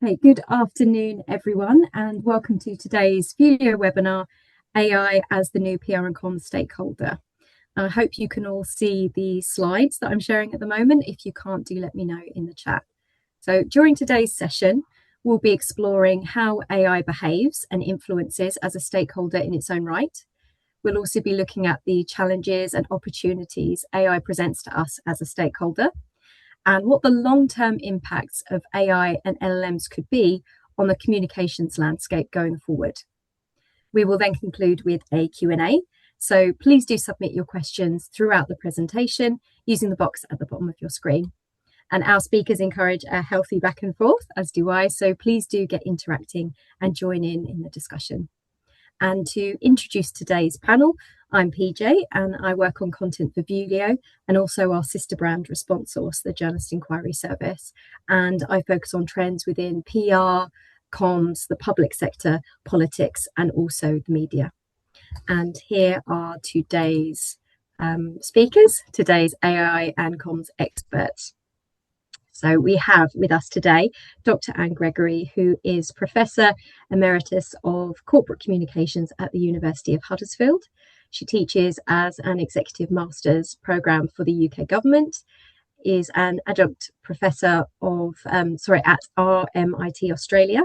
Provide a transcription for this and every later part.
Hey, good afternoon, everyone, and welcome to today's Vuelio webinar, AI as the new PR and comms stakeholder. I hope you can all see the slides that I'm sharing at the moment. If you can't, do let me know in the chat. So during today's session, we'll be exploring how AI behaves and influences as a stakeholder in its own right. We'll also be looking at the challenges and opportunities AI presents to us as a stakeholder, and what the long-term impacts of AI and LLMs could be on the communications landscape going forward. We will then conclude with a Q&A, so please do submit your questions throughout the presentation using the box at the bottom of your screen. And our speakers encourage a healthy back and forth, as do I, so please do get interacting and join in the discussion. And to introduce today's panel, I'm PJ and I work on content for Vuelio and also our sister brand Response Source, the Journalist Inquiry Service. And I focus on trends within PR, comms, the public sector, politics, and also the media. And here are today's speakers, today's AI and comms experts. So we have with us today Dr. Anne Gregory, who is Professor Emeritus of Corporate Communications at the University of Huddersfield. She teaches as an Executive Master's Programme for the UK Government, is an Adjunct Professor of at RMIT Australia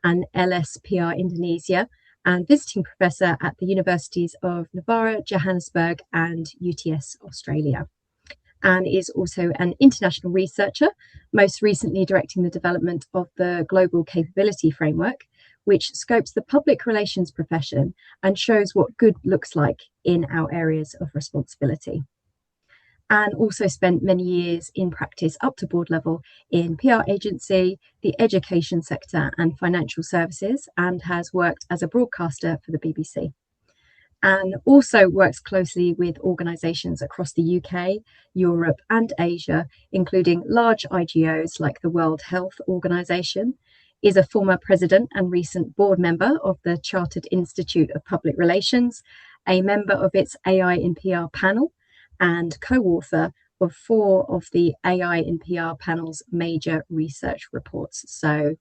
and LSPR Indonesia, and Visiting Professor at the Universities of Navarra, Johannesburg and UTS Australia. And is also an international researcher, most recently directing the development of the Global Capability Framework, which scopes the public relations profession and shows what good looks like in our areas of responsibility. And also spent many years in practice up to board level in PR agency, the education sector and financial services, and has worked as a broadcaster for the BBC. And also works closely with organisations across the UK, Europe and Asia, including large IGOs like the World Health Organization, is a former president and recent board member of the Chartered Institute of Public Relations, a member of its AI in PR panel, and co-author of 4 of the AI in PR panel's major research reports. So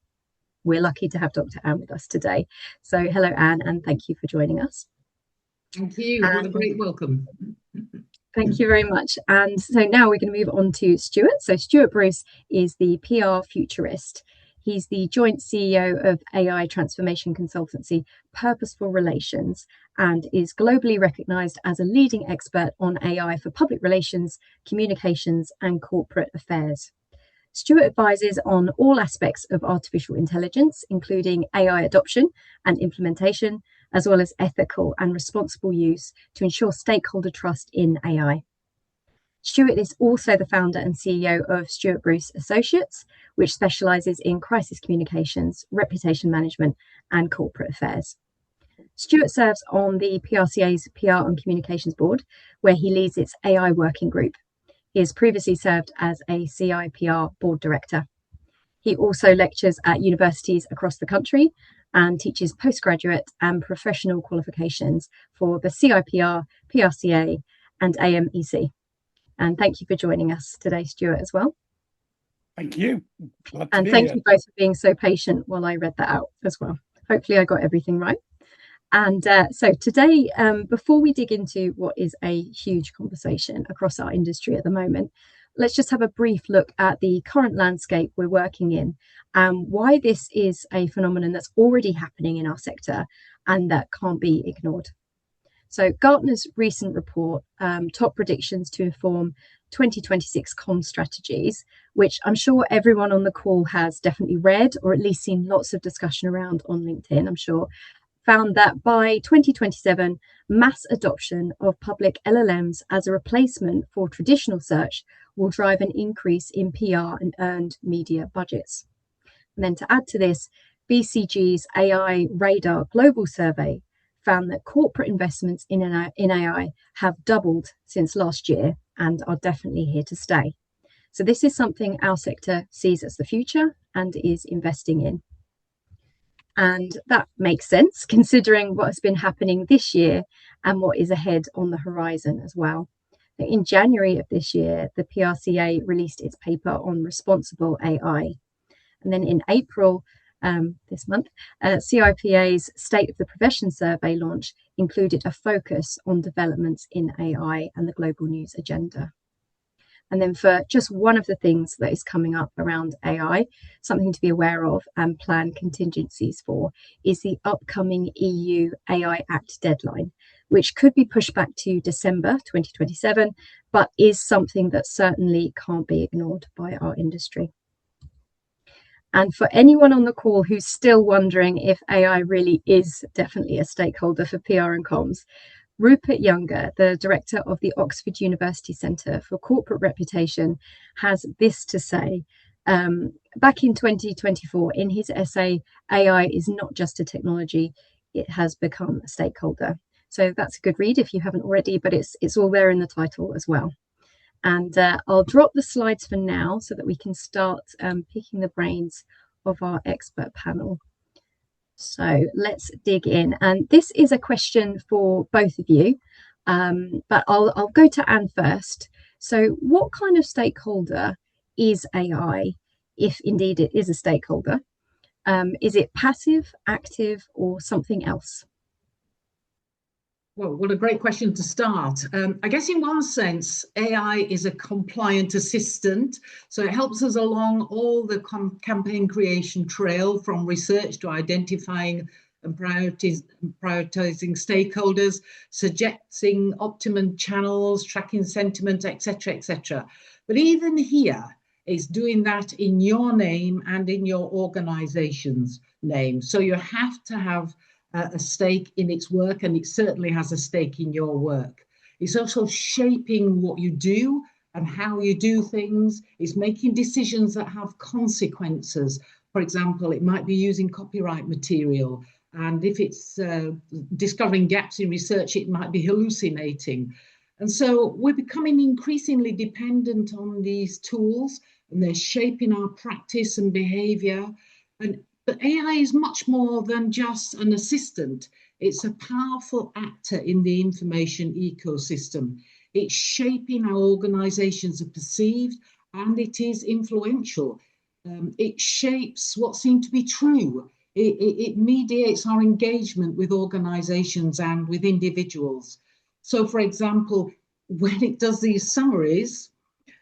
we're lucky to have Dr. Anne with us today. So hello, Anne, and thank you for joining us. Thank you. What a great welcome. Thank you very much. And so now we're going to move on to Stuart. So Stuart Bruce is the PR Futurist. He's the joint CEO of AI transformation consultancy Purposeful Relations and is globally recognized as a leading expert on AI for public relations, communications and corporate affairs. Stuart advises on all aspects of artificial intelligence, including AI adoption and implementation, as well as ethical and responsible use to ensure stakeholder trust in AI. Stuart is also the founder and CEO of Stuart Bruce Associates, which specialises in crisis communications, reputation management, and corporate affairs. Stuart serves on the PRCA's PR and Communications Board, where he leads its AI working group. He has previously served as a CIPR board director. He also lectures at universities across the country and teaches postgraduate and professional qualifications for the CIPR, PRCA and AMEC. And thank you for joining us today, Stuart, as well. Thank you. Glad to and be thank here. you both for being so patient while I read that out as well. Hopefully I got everything right. And so today, before we dig into what is a huge conversation across our industry at the moment, let's just have a brief look at the current landscape we're working in and why this is a phenomenon that's already happening in our sector and that can't be ignored. So Gartner's recent report, Top Predictions to Inform 2026 Comms Strategies, which I'm sure everyone on the call has definitely read or at least seen lots of discussion around on LinkedIn, I'm sure, found that by 2027, mass adoption of public LLMs as a replacement for traditional search will drive an increase in PR and earned media budgets. And then to add to this, BCG's AI Radar Global Survey found that corporate investments in AI have doubled since last year and are definitely here to stay. So this is something our sector sees as the future and is investing in. And that makes sense considering what has been happening this year and what is ahead on the horizon as well. In January of this year, the PRCA released its paper on responsible AI. And then in April, this month, CIPA's State of the Profession survey launch included a focus on developments in AI and the global news agenda. And then for just one of the things that is coming up around AI, something to be aware of and plan contingencies for is the upcoming EU AI Act deadline, which could be pushed back to December 2027, but is something that certainly can't be ignored by our industry. And for anyone on the call who's still wondering if AI really is definitely a stakeholder for PR and comms, Rupert Younger, the director of the Oxford University Centre for Corporate Reputation, has this to say. Back in 2024, in his essay, AI is not just a technology, it has become a stakeholder. So that's a good read if you haven't already, but it's all there in the title as well. And I'll drop the slides for now so that we can start picking the brains of our expert panel. So let's dig in. And this is a question for both of you, but I'll go to Anne first. So what kind of stakeholder is AI, if indeed it is a stakeholder? Is it passive, active, or something else? Well, what a great question to start. I guess in one sense, AI is a compliant assistant. So it helps us along all the campaign creation trail, from research to identifying and prioritizing stakeholders, suggesting optimum channels, tracking sentiment, etc., etc. But even here, it's doing that in your name and in your organization's name. So you have to have a stake in its work, and it certainly has a stake in your work. It's also shaping what you do and how you do things. It's making decisions that have consequences. For example, it might be using copyright material, and if it's discovering gaps in research, it might be hallucinating. And so we're becoming increasingly dependent on these tools, and they're shaping our practice and behavior. But AI is much more than just an assistant. It's a powerful actor in the information ecosystem. It's shaping how organizations are perceived, and it is influential. It shapes what seems to be true. It mediates our engagement with organizations and with individuals. So, for example, when it does these summaries,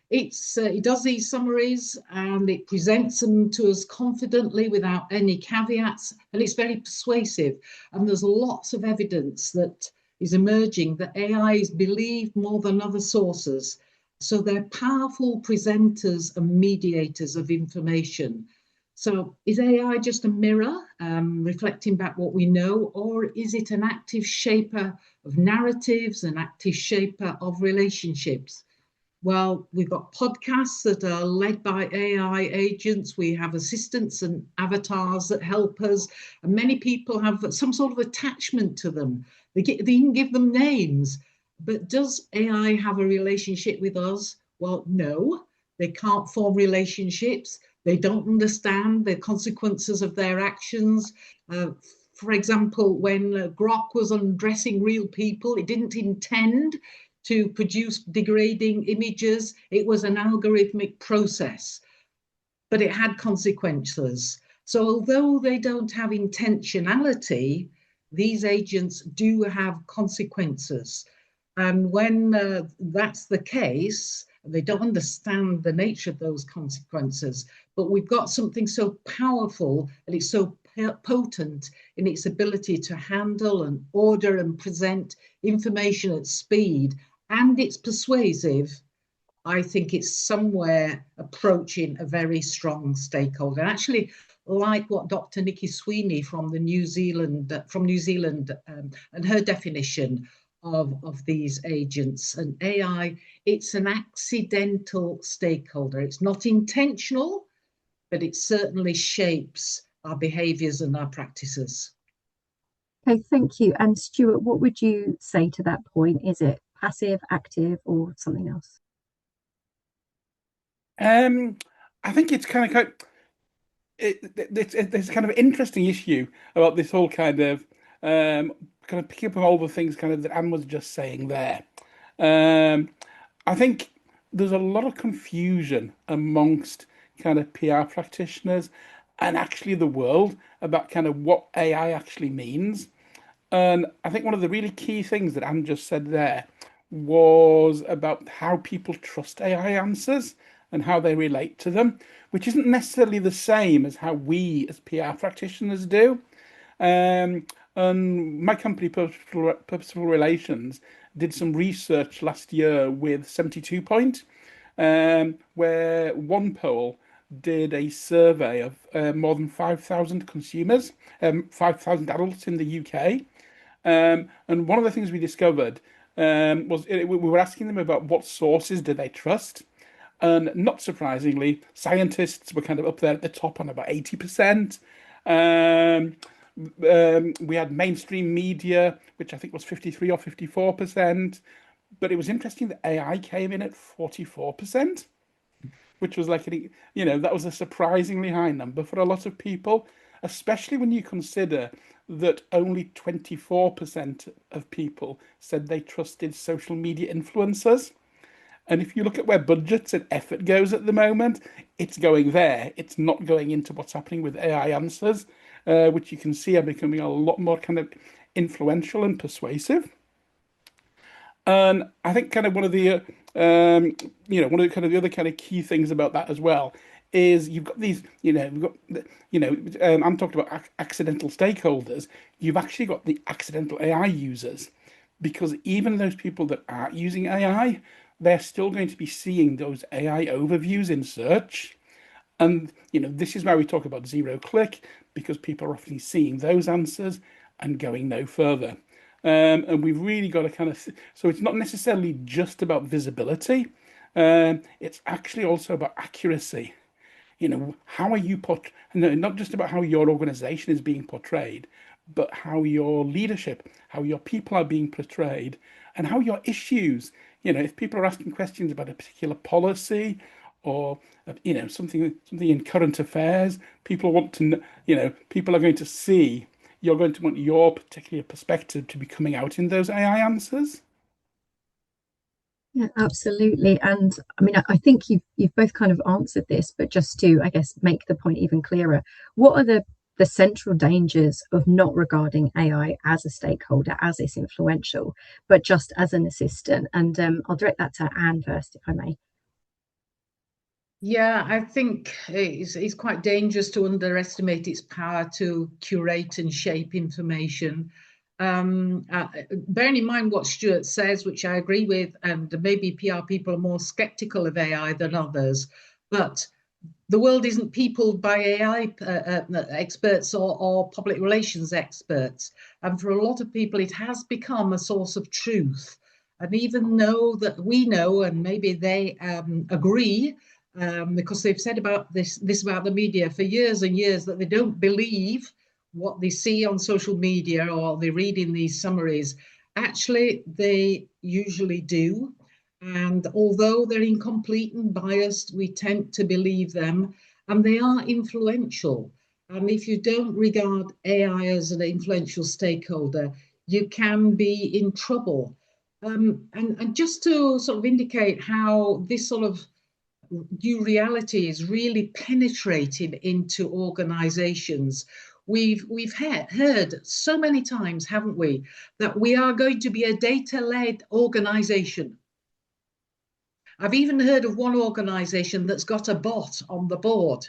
it does these summaries and it presents them to us confidently without any caveats, and it's very persuasive. And there's lots of evidence that is emerging that AI is believed more than other sources. So they're powerful presenters and mediators of information. So is AI just a mirror reflecting back what we know, or is it an active shaper of narratives, an active shaper of relationships? Well, we've got podcasts that are led by AI agents. We have assistants and avatars that help us. And many people have some sort of attachment to them. They can give them names. But does AI have a relationship with us? Well, no. They can't form relationships. They don't understand the consequences of their actions. For example, when Grok was undressing real people, it didn't intend to produce degrading images. It was an algorithmic process, but it had consequences. So although they don't have intentionality, these agents do have consequences. And when that's the case, they don't understand the nature of those consequences, but we've got something so powerful and it's so potent in its ability to handle and order and present information at speed, and it's persuasive. I think it's somewhere approaching a very strong stakeholder. And actually, like what Dr. Nikki Sweeney from New Zealand and her definition of these agents and AI, it's an accidental stakeholder. It's not intentional, but it certainly shapes our behaviours and our practices. Okay, thank you. And Stuart, what would you say to that point? Is it passive, active, or something else? I think it's kind of it's kind of interesting issue about this whole kind of picking up on all the things kind of that Anne was just saying there. I think there's a lot of confusion amongst kind of PR practitioners and actually the world about kind of what AI actually means. And I think one of the really key things that Anne just said there was about how people trust AI answers and how they relate to them, which isn't necessarily the same as how we as PR practitioners do. And my company, Purposeful Relations, did some research last year with 72 Point, where one poll did a survey of more than 5,000 consumers, 5,000 adults in the UK. And one of the things we discovered we were asking them about what sources do they trust. And not surprisingly, scientists were kind of up there at the top on about 80%. Um, we had mainstream media, which I think was 53 or 54%. But it was interesting that AI came in at 44%, which was like, that was a surprisingly high number for a lot of people, especially when you consider that only 24% of people said they trusted social media influencers. And if you look at where budgets and effort goes at the moment, it's going there. It's not going into what's happening with AI answers, which you can see are becoming a lot more kind of influential and persuasive. And I think kind of one of the kind of the other kind of key things about that as well is you've got these, you've got, I'm talking about accidental stakeholders. You've actually got the accidental AI users, because even those people that aren't using AI, they're still going to be seeing those AI overviews in search. And, this is where we talk about zero click, because people are often seeing those answers and going no further. And we've really got to kind of, so it's not necessarily just about visibility. It's actually also about accuracy. How are you not just about how your organization is being portrayed, but how your leadership, how your people are being portrayed, and how your issues, if people are asking questions about a particular policy or, something in current affairs, people want to, people are going to see, you're going to want your particular perspective to be coming out in those AI answers. Yeah, absolutely. And I mean, I think you've both kind of answered this, but just to, I guess, make the point even clearer, what are the central dangers of not regarding AI as a stakeholder, as it's influential, but just as an assistant? And I'll direct that to Anne first, if I may. Yeah, I think it's quite dangerous to underestimate its power to curate and shape information. Bearing in mind what Stuart says, which I agree with, and maybe PR people are more skeptical of AI than others, but the world isn't peopled by AI experts or public relations experts. And for a lot of people, it has become a source of truth. And even though that we know, and maybe they agree, because they've said about this about the media for years and years, that they don't believe what they see on social media or they read in these summaries. Actually, they usually do. And although they're incomplete and biased, we tend to believe them, and they are influential. And if you don't regard AI as an influential stakeholder, you can be in trouble. And just to sort of indicate how this sort of new reality is really penetrated into organizations. We've heard so many times, haven't we, that we are going to be a data-led organization. I've even heard of one organization that's got a bot on the board,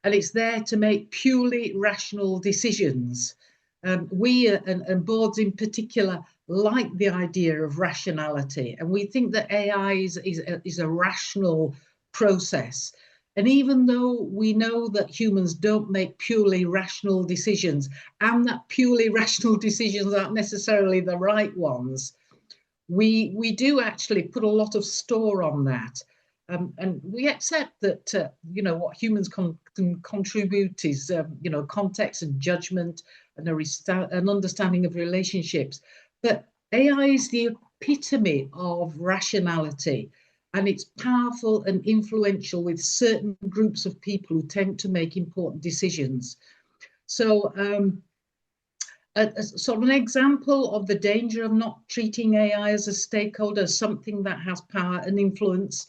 and it's there to make purely rational decisions. We and boards in particular like the idea of rationality, and we think that AI is a rational process. And even though we know that humans don't make purely rational decisions, and that purely rational decisions aren't necessarily the right ones, we do actually put a lot of store on that. And we accept that, what humans can contribute is, context and judgment and an understanding of relationships. But AI is the epitome of rationality, and it's powerful and influential with certain groups of people who tend to make important decisions. So sort of an example of the danger of not treating AI as a stakeholder, something that has power and influence.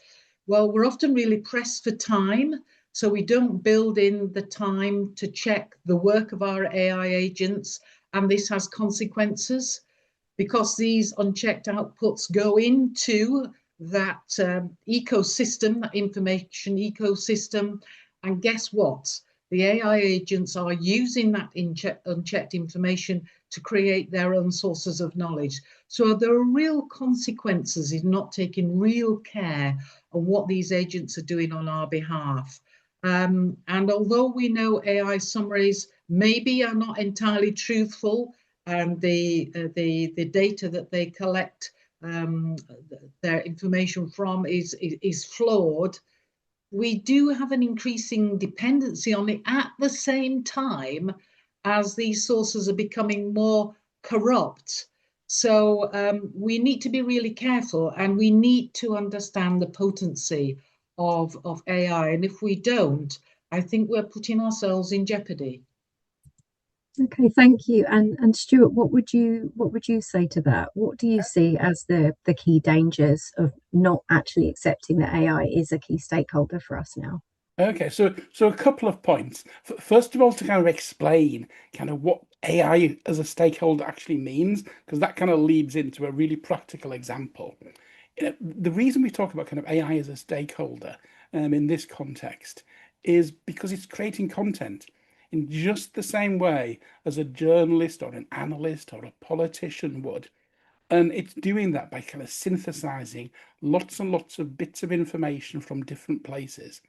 Well, we're often really pressed for time, So we don't build in the time to check the work of our AI agents, and this has consequences because these unchecked outputs go into that ecosystem, that information ecosystem. And guess what? The AI agents are using that unchecked information to create their own sources of knowledge. So there are real consequences in not taking real care of what these agents are doing on our behalf. And although we know AI summaries maybe are not entirely truthful, and the data that they collect their information from is flawed, we do have an increasing dependency on it at the same time as these sources are becoming more corrupt. So we need to be really careful, and we need to understand the potency of AI. And if we don't, I think we're putting ourselves in jeopardy. Okay, thank you. And Stuart, what would you say to that? What do you see as the key dangers of not actually accepting that AI is a key stakeholder for us now? Okay, so a couple of points. First of all, to kind of explain kind of what AI as a stakeholder actually means, because that kind of leads into a really practical example. The reason we talk about kind of AI as a stakeholder in this context is because it's creating content in just the same way as a journalist or an analyst or a politician would. And it's doing that by kind of synthesizing lots and lots of bits of information from different places.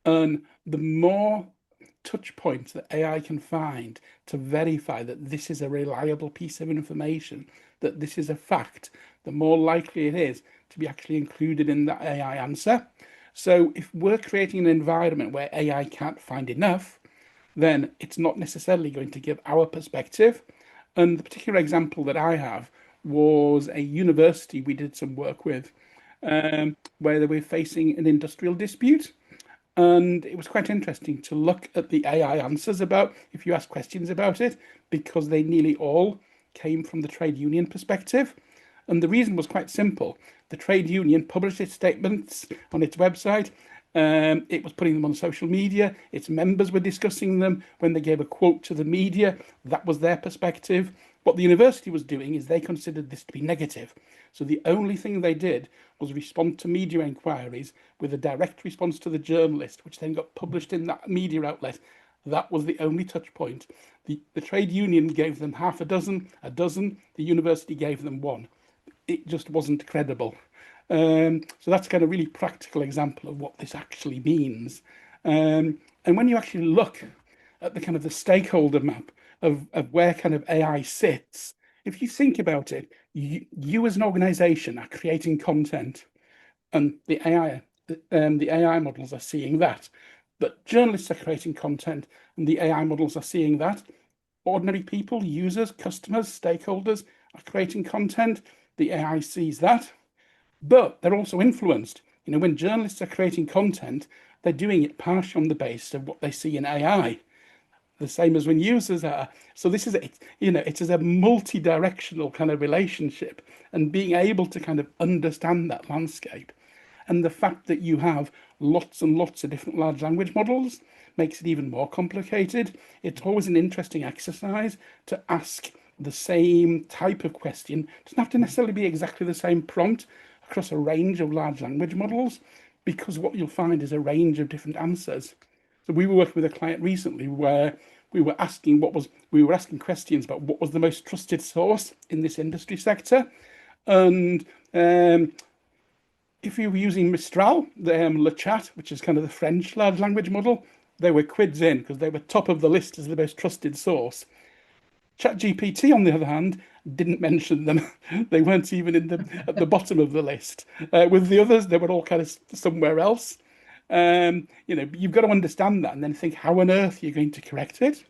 And the more touch points that AI can find to verify that this is a reliable piece of information, that this is a fact, the more likely it is to be actually included in that AI answer. So if we're creating an environment where AI can't find enough, then it's not necessarily going to give our perspective. And the particular example that I have was a university we did some work with, where they were facing an industrial dispute. And it was quite interesting to look at the AI answers about, if you ask questions about it, because they nearly all came from the trade union perspective. And the reason was quite simple. The trade union published its statements on its website. It was putting them on social media. Its members were discussing them. When they gave a quote to the media, that was their perspective. What the university was doing is they considered this to be negative. So the only thing they did was respond to media inquiries with a direct response to the journalist, which then got published in that media outlet. That was the only touch point. The trade union gave them half a dozen, the university gave them one. It just wasn't credible. So that's kind of really practical example of what this actually means. And when you actually look at the kind of the stakeholder map of where kind of AI sits, if you think about it, you as an organization are creating content, and the AI models are seeing that. But journalists are creating content, and the AI models are seeing that. Ordinary people, users, customers, stakeholders are creating content. The AI sees that. But they're also influenced. You know, when journalists are creating content, they're doing it partially on the basis of what they see in AI, the same as when users are. So this is, it is a multi-directional kind of relationship, and being able to kind of understand that landscape. And the fact that you have lots and lots of different large language models makes it even more complicated. It's always an interesting exercise to ask the same type of question. It doesn't have to necessarily be exactly the same prompt across a range of large language models, because what you'll find is a range of different answers. So we were working with a client recently where we were asking questions about what was the most trusted source in this industry sector. And if you were using Mistral, Le Chat, which is kind of the French large language model, they were quids in because they were top of the list as the most trusted source. ChatGPT, on the other hand, didn't mention them. They weren't even at the bottom of the list. With the others, they were all kind of somewhere else. You've got to understand that and then think, how on earth are you going to correct it?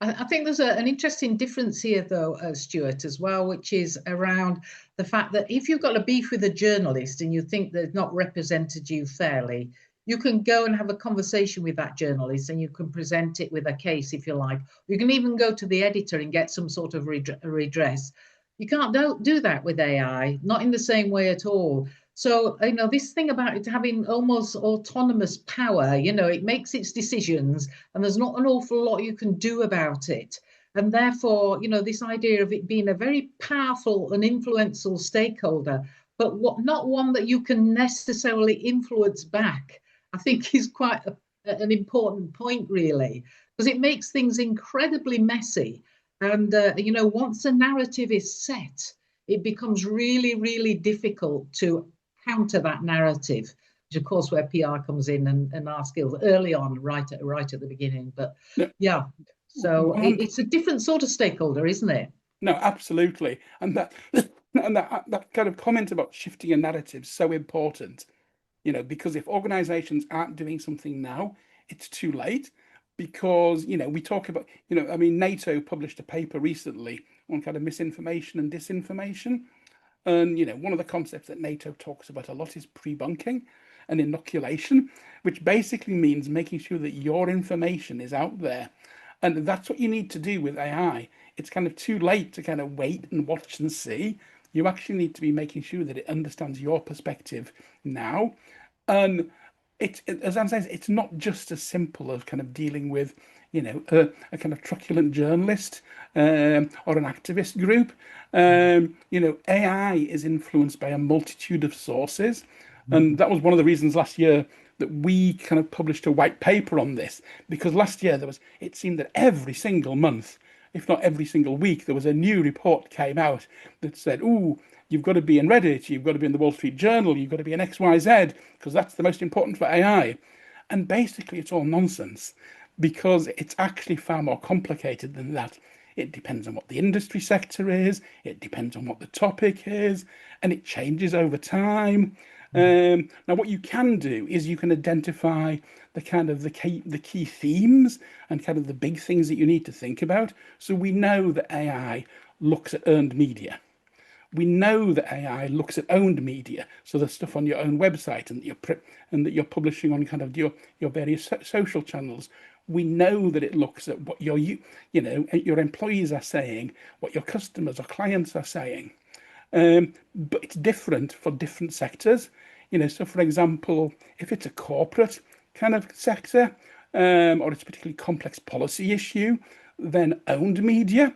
I think there's an interesting difference here, though, Stuart, as well, which is around the fact that if you've got a beef with a journalist and you think they've not represented you fairly, you can go and have a conversation with that journalist and you can present it with a case, if you like. You can even go to the editor and get some sort of redress. You can't do that with AI, not in the same way at all. So, this thing about it having almost autonomous power, it makes its decisions and there's not an awful lot you can do about it. And therefore, this idea of it being a very powerful and influential stakeholder, but not one that you can necessarily influence back, I think is quite an important point, really, because it makes things incredibly messy. And, once a narrative is set, it becomes really, really difficult to counter that narrative, which of course where PR comes in and our skills early on, right at the beginning. But yeah, so it's a different sort of stakeholder, isn't it? No, absolutely. And that and that kind of comment about shifting a narrative is so important, because if organizations aren't doing something now, it's too late. Because, we talk about, I mean, NATO published a paper recently on kind of misinformation and disinformation. And, one of the concepts that NATO talks about a lot is pre-bunking and inoculation, which basically means making sure that your information is out there. And that's what you need to do with AI. It's kind of too late to kind of wait and watch and see. You actually need to be making sure that it understands your perspective now. And as Anne says, it's not just as simple as kind of dealing with, a kind of truculent journalist or an activist group. AI is influenced by a multitude of sources. And that was one of the reasons last year that we kind of published a white paper on this, because last year it seemed that every single month, if not every single week, there was a new report came out that said, "Ooh, you've got to be in Reddit, you've got to be in the Wall Street Journal, you've got to be in XYZ, because that's the most important for AI." And basically, it's all nonsense, because it's actually far more complicated than that. It depends on what the industry sector is, it depends on what the topic is, and it changes over time. Now, what you can do is you can identify the key themes and kind of the big things that you need to think about. So we know that AI looks at earned media. We know that AI looks at owned media, so the stuff on your own website and that you're publishing on kind of your various social channels. We know that it looks at what your employees are saying, what your customers or clients are saying. But it's different for different sectors. So for example, if it's a corporate kind of sector, or it's a particularly complex policy issue, then owned media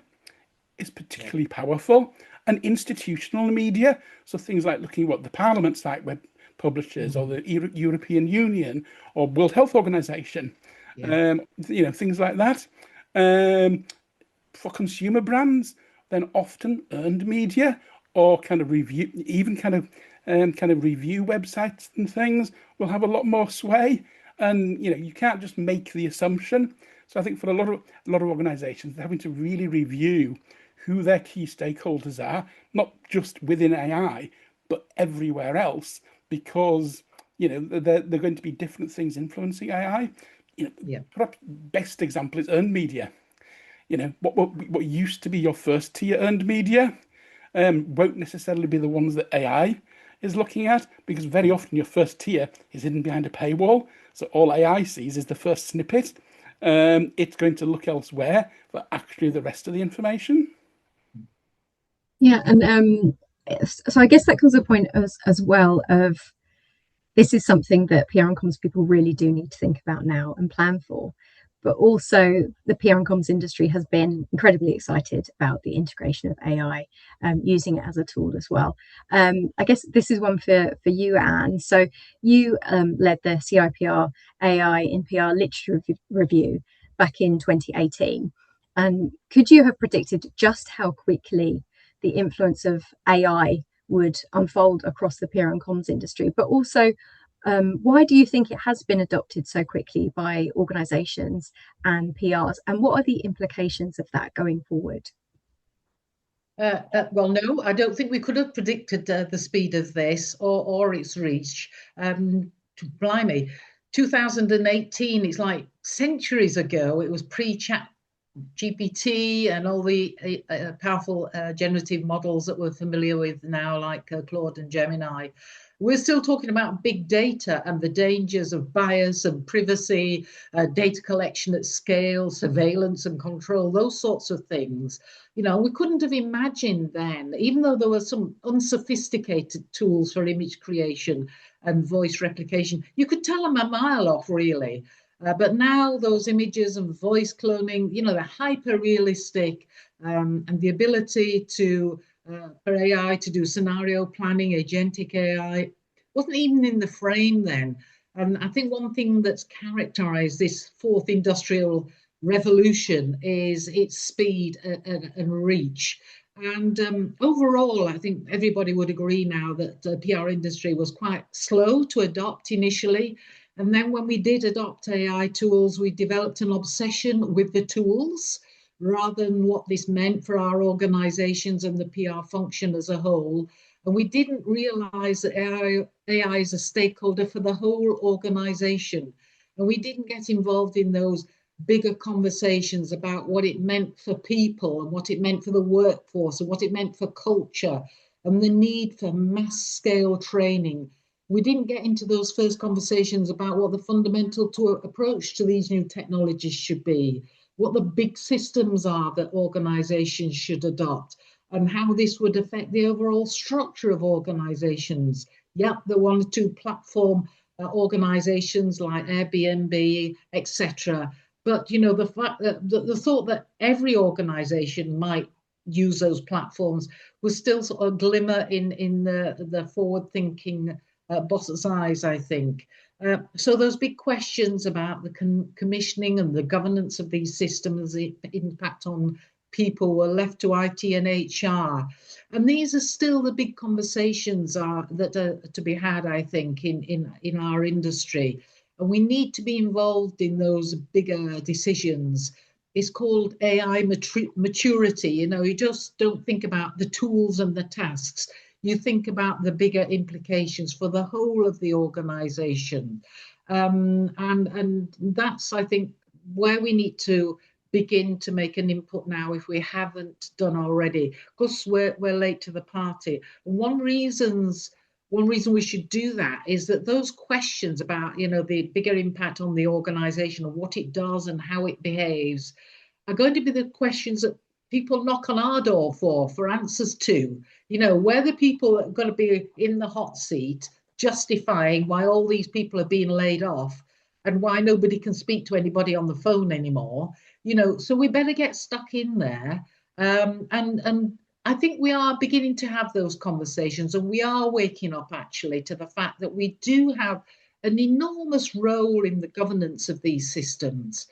is particularly powerful. And institutional media, so things like looking at what the Parliament site web publishes, or the European Union, or World Health Organization, things like that. For consumer brands, then often earned media or kind of review, even kind of review websites and things will have a lot more sway. And you can't just make the assumption. So I think for a lot of organizations, they're having to really review who their key stakeholders are, not just within AI, but everywhere else, because they're going to be different things influencing AI. Perhaps best example is earned media. What used to be your first tier earned media won't necessarily be the ones that AI is looking at, because very often your first tier is hidden behind a paywall. So all AI sees is the first snippet. It's going to look elsewhere for actually the rest of the information. Yeah, and so I guess that comes to a point as well of this is something that PR and comms people really do need to think about now and plan for. But also the PR and comms industry has been incredibly excited about the integration of AI, using it as a tool as well. I guess this is one for you, Anne. So you led the CIPR AI in PR literature review back in 2018. And could you have predicted just how quickly the influence of AI would unfold across the PR and comms industry? But also, why do you think it has been adopted so quickly by organisations and PRs? And what are the implications of that going forward? Well, no, I don't think we could have predicted the speed of this or its reach. Blimey, 2018, it's like centuries ago. It was pre-chat GPT and all the powerful generative models that we're familiar with now, like Claude and Gemini. We're still talking about big data and the dangers of bias and privacy, data collection at scale, surveillance and control, those sorts of things. You know, we couldn't have imagined then, even though there were some unsophisticated tools for image creation and voice replication, you could tell them a mile off, really. But now those images and voice cloning, you know, they're hyper realistic, and the ability to for AI to do scenario planning, agentic AI, wasn't even in the frame then. And I think one thing that's characterized this fourth industrial revolution is its speed and reach. And overall, I think everybody would agree now that the PR industry was quite slow to adopt initially. And then when we did adopt AI tools, we developed an obsession with the tools rather than what this meant for our organizations and the PR function as a whole. And we didn't realize that AI is a stakeholder for the whole organization. And we didn't get involved in those bigger conversations about what it meant for people and what it meant for the workforce and what it meant for culture and the need for mass scale training. We didn't get into those first conversations about what the fundamental approach to these new technologies should be, what the big systems are that organizations should adopt, and how this would affect the overall structure of organizations. Yep, the one or two platform organizations like Airbnb, etc. But you know, the fact that the thought that every organization might use those platforms was still sort of a glimmer in the forward-thinking boss's eyes, I think. So those big questions about the commissioning and the governance of these systems, the impact on people, were left to IT and HR. And these are still the big conversations that are to be had, I think, in our industry. And we need to be involved in those bigger decisions. It's called AI maturity. You know, you just don't think about the tools and the tasks. You think about the bigger implications for the whole of the organization. And that's, I think, where we need to begin to make an input now if we haven't done already. Of course, we're late to the party. One reason we should do that is that those questions about, you know, the bigger impact on the organization and what it does and how it behaves are going to be the questions that people knock on our door for answers to. You know, we're the people that are going to be in the hot seat justifying why all these people are being laid off and why nobody can speak to anybody on the phone anymore. You know, so we better get stuck in there. And I think we are beginning to have those conversations, and we are waking up actually to the fact that we do have an enormous role in the governance of these systems.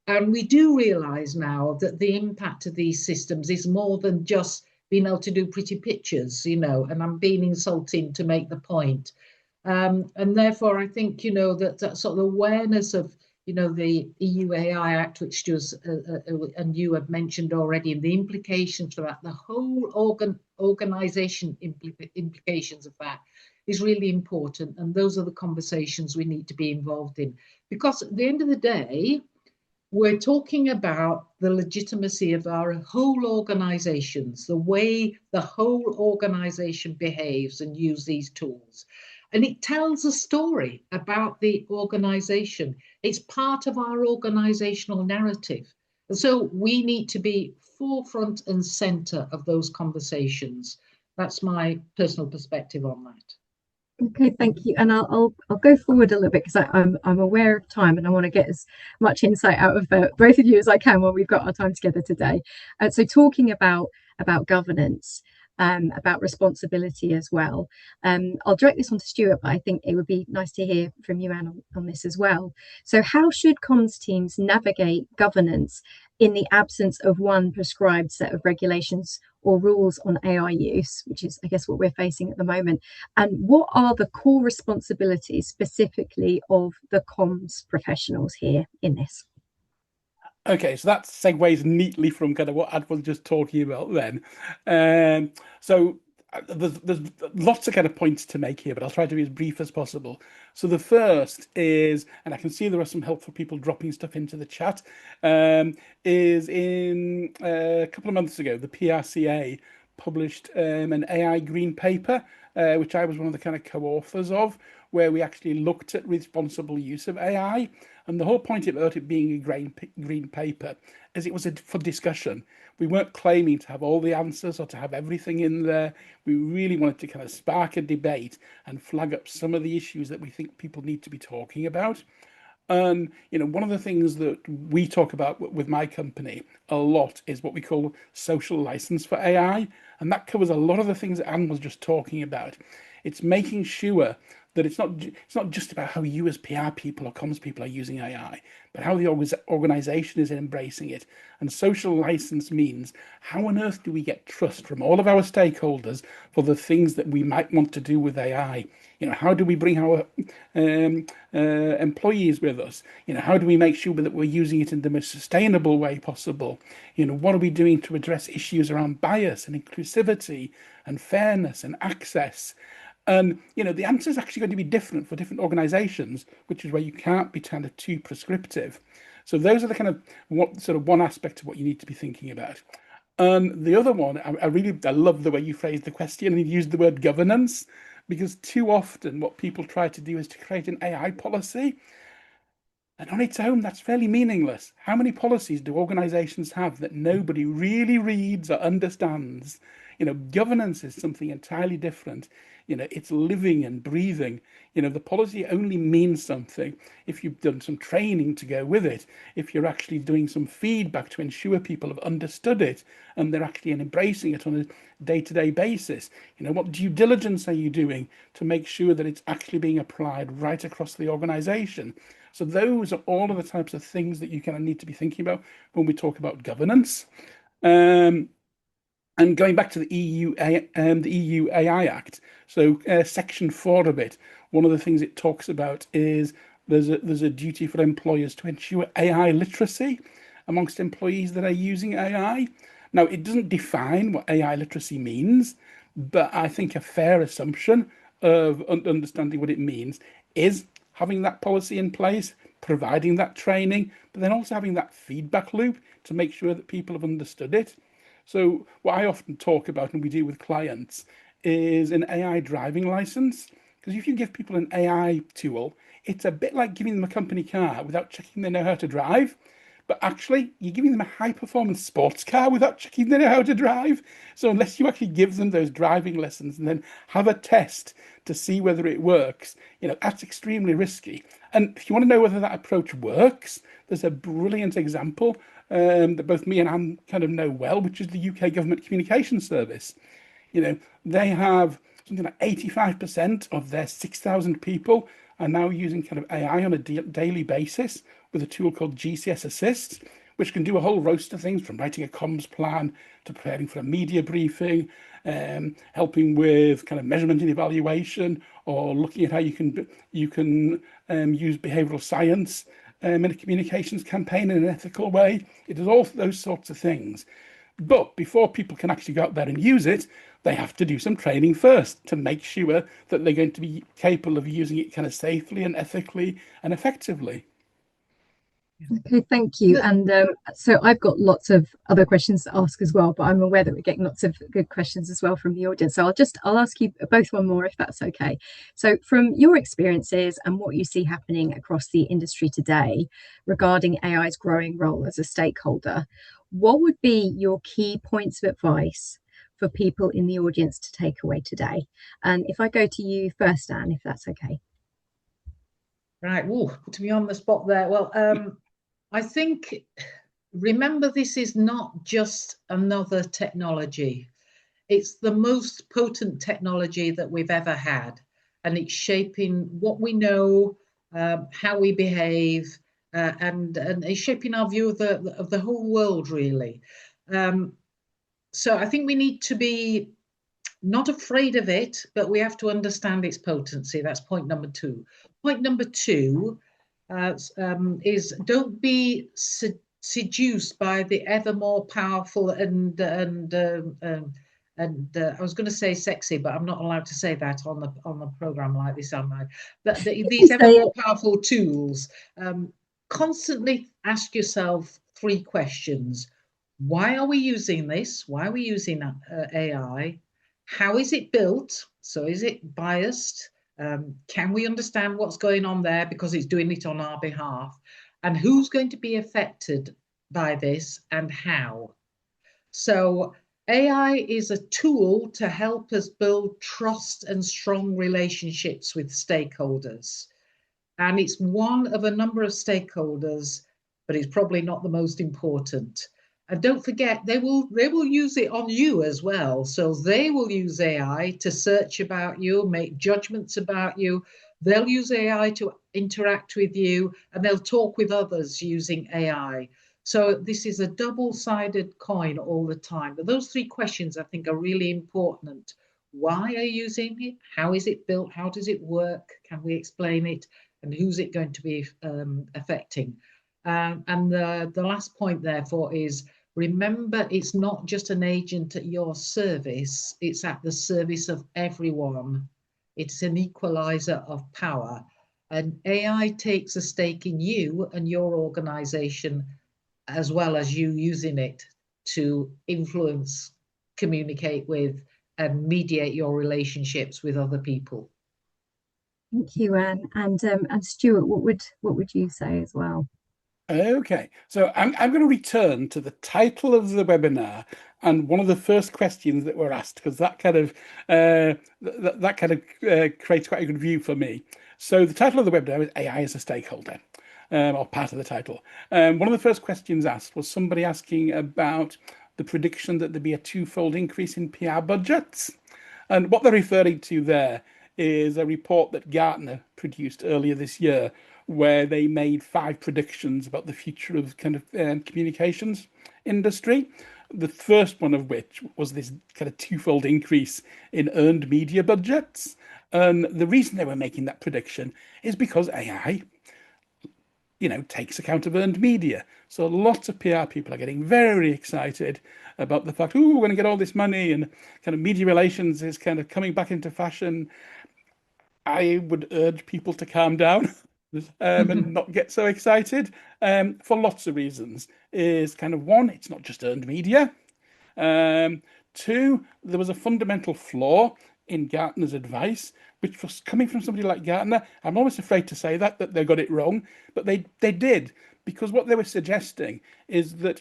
And we do realize now that the impact of these systems is more than just being able to do pretty pictures, you know, and I'm being insulting to make the point. And therefore, I think, you know, that sort of awareness of, you know, the EU AI Act, which just, and you have mentioned already, and the implications for that, the whole organization implications of that is really important. And those are the conversations we need to be involved in. Because at the end of the day, we're talking about the legitimacy of our whole organizations, the way the whole organization behaves and use these tools. And it tells a story about the organization. It's part of our organizational narrative. And so we need to be forefront and center of those conversations. That's my personal perspective on that. Okay, thank you. And I'll go forward a little bit because I'm aware of time and I want to get as much insight out of both of you as I can while we've got our time together today. So talking about governance, about responsibility as well. I'll direct this on to Stuart, but I think it would be nice to hear from you, Anne, on this as well. So how should comms teams navigate governance in the absence of one prescribed set of regulations or rules on AI use, which is, I guess, what we're facing at the moment? And what are the core responsibilities specifically of the comms professionals here in this? Okay, so that segues neatly from kind of what Ad was just talking about then. So there's lots of kind of points to make here, but I'll try to be as brief as possible. So the first is, and I can see there are some helpful people dropping stuff into the chat, is a couple of months ago, the PRCA published an AI green paper which I was one of the kind of co-authors of, where we actually looked at responsible use of AI. And the whole point about it being a green paper is it was for discussion. We weren't claiming to have all the answers or to have everything in there. We really wanted to kind of spark a debate and flag up some of the issues that we think people need to be talking about. And one of the things that we talk about with my company a lot is what we call social license for AI. And that covers a lot of the things that Anne was just talking about. It's making sure that it's not just about how you as PR people or comms people are using AI, but how the organization is embracing it. And social license means how on earth do we get trust from all of our stakeholders for the things that we might want to do with AI? How do we bring our employees with us? How do we make sure that we're using it in the most sustainable way possible? What are we doing to address issues around bias and inclusivity and fairness and access? And the answer is actually going to be different for different organizations, which is where you can't be kind of too prescriptive. So those are the kind of one aspect of what you need to be thinking about. The other one, I love the way you phrased the question and you used the word governance, because too often what people try to do is to create an AI policy. And on its own, that's fairly meaningless. How many policies do organizations have that nobody really reads or understands? Governance is something entirely different. It's living and breathing. The policy only means something if you've done some training to go with it, if you're actually doing some feedback to ensure people have understood it and they're actually embracing it on a day-to-day basis. What due diligence are you doing to make sure that it's actually being applied right across the organization? So those are all of the types of things that you kind of need to be thinking about when we talk about governance. And going back to the EU AI Act, so Section 4 of it, one of the things it talks about is there's a duty for employers to ensure AI literacy amongst employees that are using AI. Now, it doesn't define what AI literacy means, but I think a fair assumption of understanding what it means is having that policy in place, providing that training, but then also having that feedback loop to make sure that people have understood it. So what I often talk about and we do with clients is an AI driving license. Because if you give people an AI tool, it's a bit like giving them a company car without checking they know how to drive. But actually, you're giving them a high-performance sports car without checking they know how to drive. So unless you actually give them those driving lessons and then have a test to see whether it works, that's extremely risky. And if you want to know whether that approach works, there's a brilliant example that both me and Anne kind of know well, which is the UK Government Communications Service. They have something like 85% of their 6,000 people are now using kind of AI on a daily basis with a tool called GCS Assist, which can do a whole host of things from writing a comms plan to preparing for a media briefing, helping with kind of measurement and evaluation, or looking at how you can use behavioral science in a communications campaign in an ethical way. It does all those sorts of things. But before people can actually go out there and use it, they have to do some training first to make sure that they're going to be capable of using it kind of safely and ethically and effectively. Okay, thank you. And so I've got lots of other questions to ask as well, but I'm aware that we're getting lots of good questions as well from the audience. So I'll ask you both one more if that's okay. So from your experiences and what you see happening across the industry today regarding AI's growing role as a stakeholder, what would be your key points of advice for people in the audience to take away today? And if I go to you first, Anne, if that's okay. Right, put me on the spot there. Well, I think, remember, this is not just another technology. It's the most potent technology that we've ever had, and it's shaping what we know, how we behave, and it's shaping our view of the whole world, really. So I think we need to be not afraid of it, but we have to understand its potency. That's point number 2. Point number 2 is don't be seduced by the ever more powerful and I was going to say sexy, but I'm not allowed to say that on a program like this, am I? But these ever more powerful tools. Constantly ask yourself 3 questions. Why are we using this? Why are we using AI? How is it built? So is it biased? Can we understand what's going on there because it's doing it on our behalf? And who's going to be affected by this and how? So AI is a tool to help us build trust and strong relationships with stakeholders. And it's one of a number of stakeholders, but it's probably not the most important. And don't forget, they will use it on you as well. So they will use AI to search about you, make judgments about you. They'll use AI to interact with you, and they'll talk with others using AI. So this is a double-sided coin all the time. But those three questions I think are really important. Why are you using it? How is it built? How does it work? Can we explain it? And who's it going to be affecting? And the last point, therefore, is remember, it's not just an agent at your service, it's at the service of everyone. It's an equalizer of power. And AI takes a stake in you and your organization, as well as you using it to influence, communicate with, and mediate your relationships with other people. Thank you, Anne. And Stuart, what would you say as well? Okay, so I'm going to return to the title of the webinar and one of the first questions that were asked, because that kind of creates quite a good view for me. So the title of the webinar is AI as a Stakeholder, or part of the title. One of the first questions asked was somebody asking about the prediction that there'd be a twofold increase in PR budgets. And what they're referring to there is a report that Gartner produced earlier this year, where they made 5 predictions about the future of kind of communications industry. The first one of which was this kind of twofold increase in earned media budgets. And the reason they were making that prediction is because AI, takes account of earned media. So lots of PR people are getting very excited about the fact, we're going to get all this money, and kind of media relations is kind of coming back into fashion. I would urge people to calm down and not get so excited for lots of reasons. Is kind of one, it's not just earned media. Two, there was a fundamental flaw in Gartner's advice, which was coming from somebody like Gartner. I'm almost afraid to say that they got it wrong, but they did, because what they were suggesting is that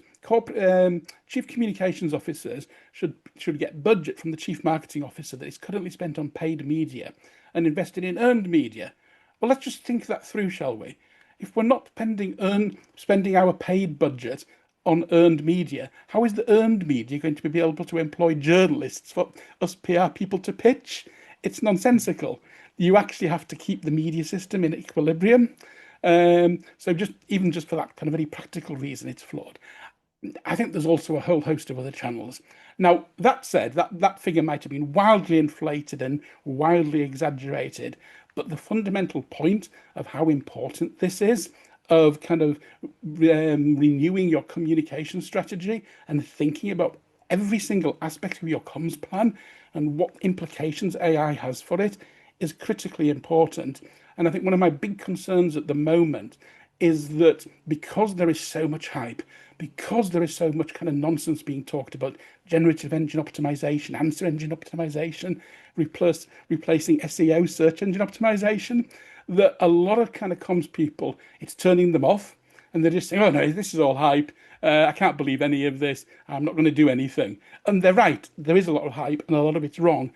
chief communications officers should get budget from the chief marketing officer that is currently spent on paid media and invested in earned media. Well, let's just think that through, shall we? If we're not spending our paid budget on earned media, how is the earned media going to be able to employ journalists for us PR people to pitch? It's nonsensical. You actually have to keep the media system in equilibrium. So just for that kind of very practical reason, it's flawed. I think there's also a whole host of other channels. Now, that said, that figure might have been wildly inflated and wildly exaggerated, but the fundamental point of how important this is, of kind of renewing your communication strategy and thinking about every single aspect of your comms plan and what implications AI has for it, is critically important. And I think one of my big concerns at the moment is that because there is so much hype, because there is so much kind of nonsense being talked about, generative engine optimization, answer engine optimization, replacing SEO, search engine optimization, that a lot of kind of comms people, it's turning them off, and they're just saying, oh no, this is all hype. I can't believe any of this. I'm not going to do anything. And they're right. There is a lot of hype and a lot of it's wrong.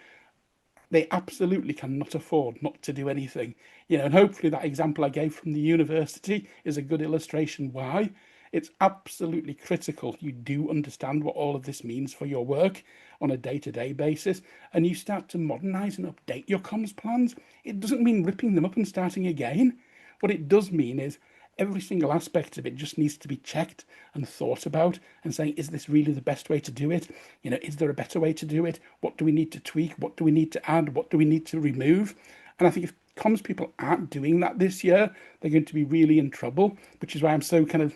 They absolutely cannot afford not to do anything. And hopefully that example I gave from the university is a good illustration why. It's absolutely critical you do understand what all of this means for your work on a day-to-day basis, and you start to modernize and update your comms plans. It doesn't mean ripping them up and starting again. What it does mean is every single aspect of it just needs to be checked and thought about, and saying, is this really the best way to do it? Is there a better way to do it? What do we need to tweak? What do we need to add? What do we need to remove? And I think if comms people aren't doing that this year, they're going to be really in trouble, which is why I'm so kind of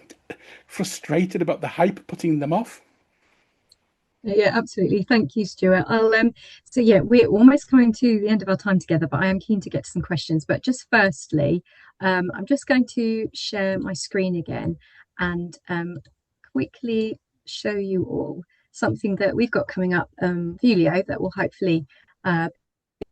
frustrated about the hype putting them off. Yeah, absolutely. Thank you, Stuart. So yeah, we're almost coming to the end of our time together, but I am keen to get to some questions. But just firstly, I'm just going to share my screen again and quickly show you all. something that we've got coming up, Vuelio, that will hopefully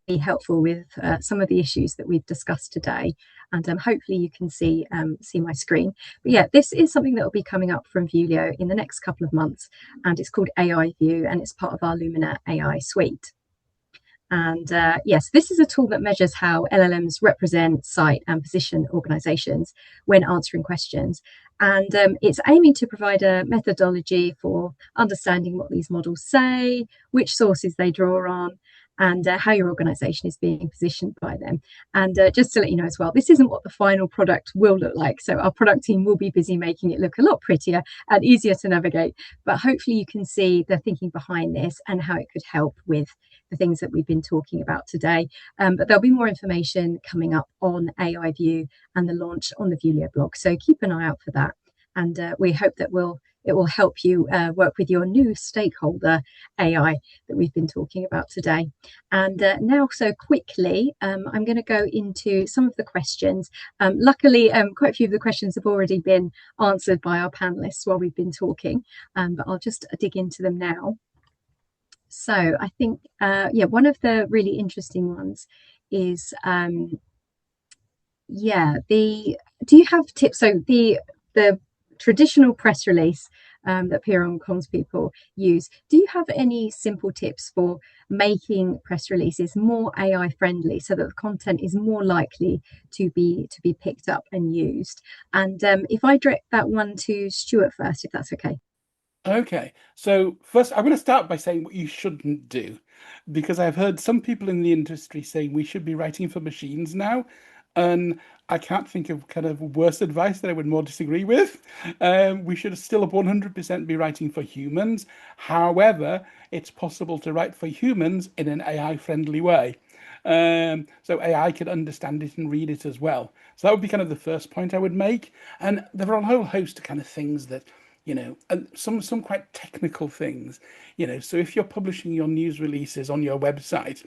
be helpful with some of the issues that we've discussed today. And hopefully you can see my screen. But yeah, this is something that will be coming up from Vuelio in the next couple of months, and it's called AI View, and it's part of our Lumina AI suite. And yes, this is a tool that measures how LLMs represent, cite, and position organizations when answering questions. And it's aiming to provide a methodology for understanding what these models say, which sources they draw on, and how your organization is being positioned by them. And just to let you know as well, this isn't what the final product will look like. So our product team will be busy making it look a lot prettier and easier to navigate. But hopefully you can see the thinking behind this and how it could help with the things that we've been talking about today. But there'll be more information coming up on AI View and the launch on the Vuelio blog. So keep an eye out for that. And we hope that it will help you work with your new stakeholder AI that we've been talking about today. And now, so quickly, I'm going to go into some of the questions. Luckily, quite a few of the questions have already been answered by our panelists while we've been talking, but I'll just dig into them now. So I think, yeah, one of the really interesting ones is, yeah, do you have tips? So the traditional press release that PR and comms people use, do you have any simple tips for making press releases more AI friendly so that the content is more likely to be picked up and used? And if I direct that one to Stuart first, if that's okay. Okay, so first I'm going to start by saying what you shouldn't do, because I've heard some people in the industry saying we should be writing for machines now, and I can't think of kind of worse advice that I would more disagree with. We should still 100% be writing for humans. However, it's possible to write for humans in an AI-friendly way. So AI can understand it and read it as well. So that would be kind of the first point I would make. And there are a whole host of kind of things that and some quite technical things, so if you're publishing your news releases on your website,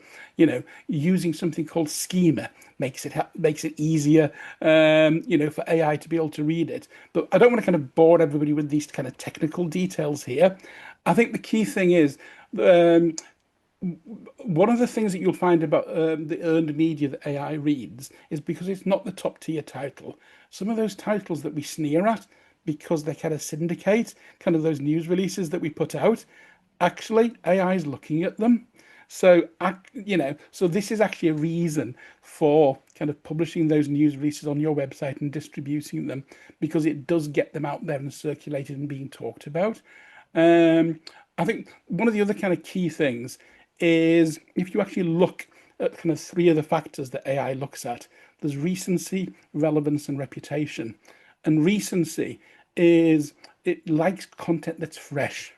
using something called schema makes it easier, for AI to be able to read it. But I don't want to kind of bore everybody with these kind of technical details here. I think the key thing is, one of the things that you'll find about the earned media that AI reads is because it's not the top tier title. Some of those titles that we sneer at because they kind of syndicate kind of those news releases that we put out, actually AI is looking at them. So, so this is actually a reason for kind of publishing those news releases on your website and distributing them, because it does get them out there and circulated and being talked about. I think one of the other kind of key things is, if you actually look at kind of three of the factors that AI looks at, there's recency, relevance, and reputation. And recency is, it likes content that's fresh.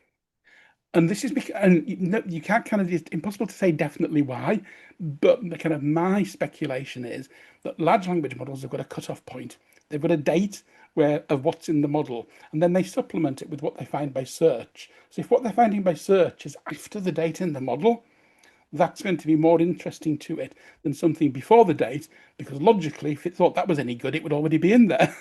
And this is because, and you can't kind of, it's impossible to say definitely why, but the kind of my speculation is that large language models have got a cutoff point. They've got a date of what's in the model, and then they supplement it with what they find by search. So if what they're finding by search is after the date in the model, that's going to be more interesting to it than something before the date, because logically, if it thought that was any good, it would already be in there.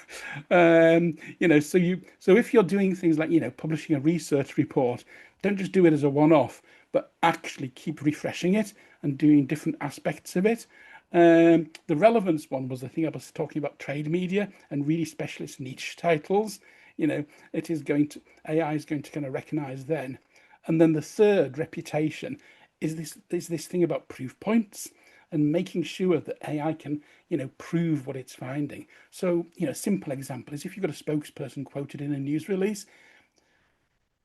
So if you're doing things like, publishing a research report, don't just do it as a one-off, but actually keep refreshing it and doing different aspects of it. The relevance one was the thing I was talking about, trade media and really specialist niche titles. AI is going to kind of recognize then. And then the third, reputation, is this thing about proof points and making sure that AI can, prove what it's finding. So, a simple example is, if you've got a spokesperson quoted in a news release,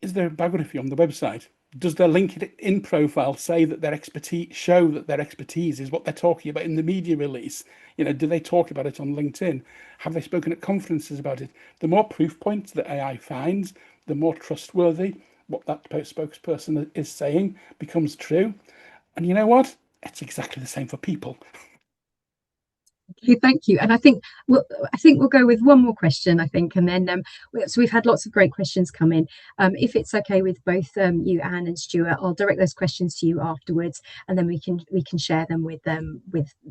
is there a biography on the website? Does their LinkedIn profile say that their expertise is what they're talking about in the media release? Do they talk about it on LinkedIn? Have they spoken at conferences about it? The more proof points that AI finds, the more trustworthy what that spokesperson is saying becomes true. And you know what? It's exactly the same for people. Okay, thank you. And I think we'll go with one more question, I think, and then so we've had lots of great questions come in. If it's okay with both you, Anne and Stuart, I'll direct those questions to you afterwards, and then we can share them with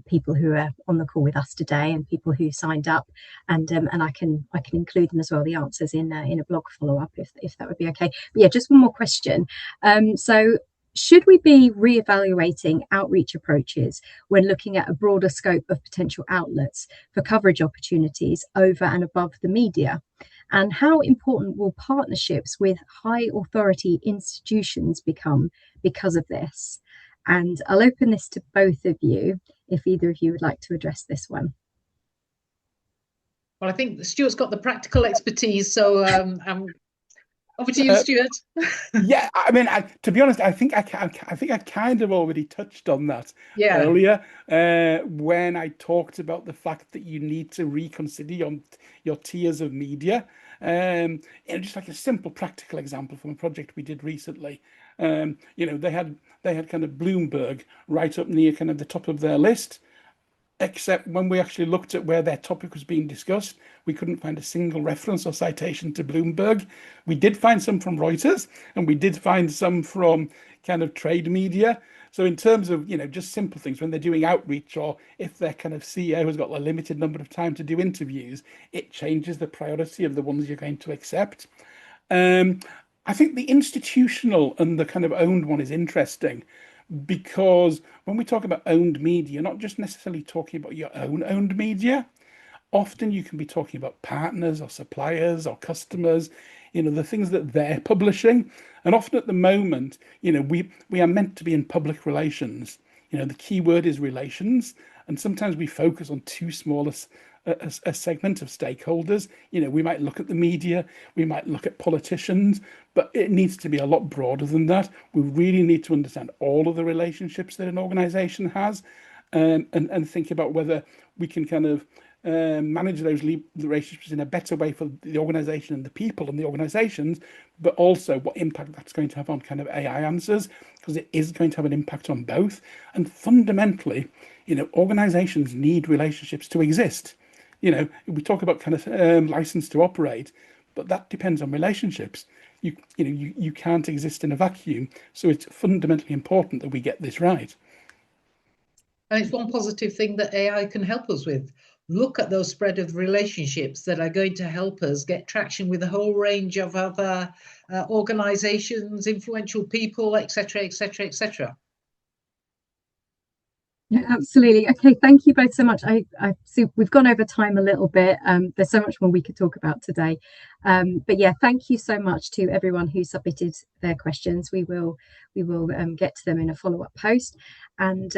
people who are on the call with us today and people who signed up, and I can include them as well, the answers in a blog follow-up if that would be okay. But yeah, just one more question. So should we be re-evaluating outreach approaches when looking at a broader scope of potential outlets for coverage opportunities over and above the media? And how important will partnerships with high authority institutions become because of this? And I'll open this to both of you, if either of you would like to address this one. Well, I think Stuart's got the practical expertise, so over to you, Stuart. Yeah, I mean, to be honest, I think I kind of already touched on that earlier when I talked about the fact that you need to reconsider your tiers of media. Just like a simple practical example from a project we did recently. They had kind of Bloomberg right up near kind of the top of their list. Except when we actually looked at where their topic was being discussed, we couldn't find a single reference or citation to Bloomberg. We did find some from Reuters, and we did find some from kind of trade media. So in terms of, just simple things, when they're doing outreach or if their kind of CEO has got a limited number of time to do interviews, it changes the priority of the ones you're going to accept. I think the institutional and the kind of owned one is interesting, because when we talk about owned media, you're not just necessarily talking about your own owned media. Often you can be talking about partners or suppliers or customers, the things that they're publishing. And often at the moment, we are meant to be in public relations. The key word is relations. And sometimes we focus on too small a segment of stakeholders. We might look at the media, we might look at politicians, but it needs to be a lot broader than that. We really need to understand all of the relationships that an organization has, and think about whether we can kind of manage those relationships in a better way for the organization and the people and the organizations, but also what impact that's going to have on kind of AI answers, because it is going to have an impact on both. And fundamentally, organizations need relationships to exist. We talk about kind of license to operate, but that depends on relationships. You can't exist in a vacuum. So it's fundamentally important that we get this right. And it's one positive thing that AI can help us with. Look at those spread of relationships that are going to help us get traction with a whole range of other organizations, influential people, etc., etc., etc. Yeah, absolutely. Okay, thank you both so much. I see we've gone over time a little bit. There's so much more we could talk about today. But yeah, thank you so much to everyone who submitted their questions. We will get to them in a follow-up post. And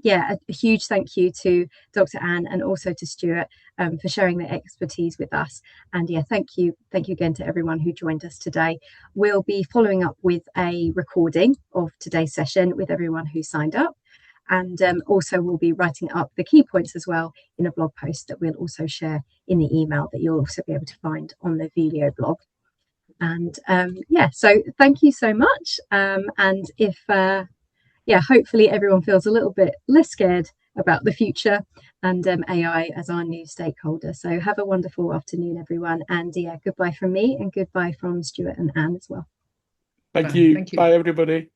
yeah, a huge thank you to Dr. Anne and also to Stuart for sharing their expertise with us. And yeah, thank you again to everyone who joined us today. We'll be following up with a recording of today's session with everyone who signed up. And also we'll be writing up the key points as well in a blog post that we'll also share in the email that you'll also be able to find on the Vuelio blog. And yeah, so thank you so much. And if, hopefully everyone feels a little bit less scared about the future and AI as our new stakeholder. So have a wonderful afternoon, everyone. And yeah, goodbye from me and goodbye from Stuart and Anne as well. Thank you. Bye, everybody.